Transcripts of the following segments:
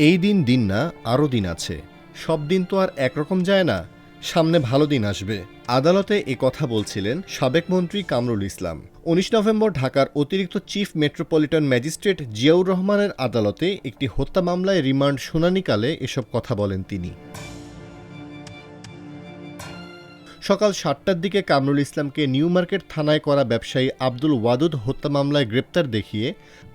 এই দিন দিন না, আরও দিন আছে। সব দিন তো আর একরকম যায় না, সামনে ভালো দিন আসবে। আদালতে এ কথা বলছিলেন সাবেক মন্ত্রী কামরুল ইসলাম। ১৯ নভেম্বর ঢাকার অতিরিক্ত চিফ মেট্রোপলিটন ম্যাজিস্ট্রেট জিয়াউর রহমানের আদালতে একটি হত্যা মামলায় রিমান্ড শুনানিকালে এসব কথা বলেন তিনি। সকাল ৭টার দিকে কামরুল ইসলামকে নিউ মার্কেট থানায় করা ব্যবসায়ী আব্দুল ওয়াদুদ হত্যা মামলায় গ্রেপ্তার দেখিয়ে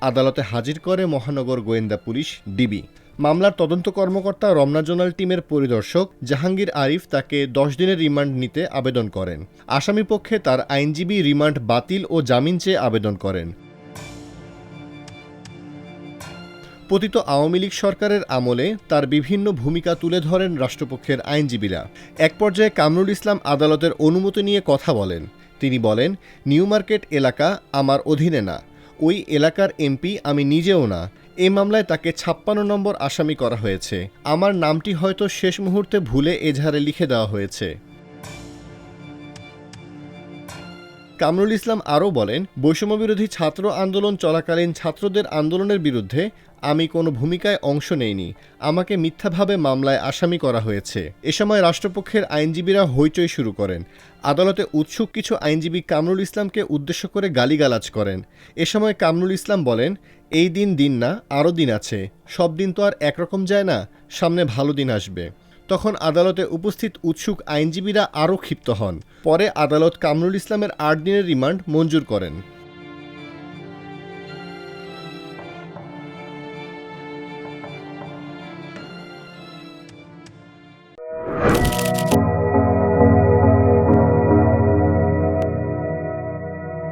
আদালতে হাজির করে মহানগর গোয়েন্দা পুলিশ ডিবি। মামলার তদন্ত কর্মকর্তা রমনা জোনাল টিমের পরিদর্শক জাহাঙ্গীর আরিফ তাকে ১০ দিনের রিমান্ড নিতে আবেদন করেন। আসামিপক্ষে তার আইনজীবী রিমান্ড বাতিল ও জামিন চেয়ে আবেদন করেন। পতিত আওয়ামী লীগ সরকারের আমলে তার বিভিন্ন ভূমিকা তুলে ধরেন রাষ্ট্রপক্ষের আইনজীবীরা। এক পর্যায়ে কামরুল ইসলাম আদালতের অনুমতি নিয়ে কথা বলেন। তিনি বলেন, নিউ মার্কেট এলাকা আমার অধীনে না, ওই এলাকার এমপি আমি নিজেও না। এ মামলায় তাকে ৫৬ নম্বর আসামি করা হয়েছে। আমার নামটি হয়তো শেষ মুহূর্তে ভুলে এজাহারে লিখে দেওয়া হয়েছে। কামরুল ইসলাম আরও বলেন, বৈষম্যবিরোধী ছাত্র আন্দোলন চলাকালীন ছাত্রদের আন্দোলনের বিরুদ্ধে আমি কোনো ভূমিকায় অংশ নেইনি। আমাকে মিথ্যাভাবে মামলায় আসামি করা হয়েছে। এ সময় রাষ্ট্রপক্ষের আইনজীবীরা হইচই শুরু করেন। আদালতে উৎসুক কিছু আইনজীবী কামরুল ইসলামকে উদ্দেশ্য করে গালিগালাজ করেন। এ সময় কামরুল ইসলাম বলেন, এই দিন দিন না, আরও দিন আছে। সব দিন তো আর একরকম যায় না, সামনে ভালো দিন আসবে। তখন আদালতে উপস্থিত উৎসুক আইনজীবীরা আরও ক্ষিপ্ত হন। পরে আদালত কামরুল ইসলামের ৮ দিনের রিমান্ড মঞ্জুর করেন।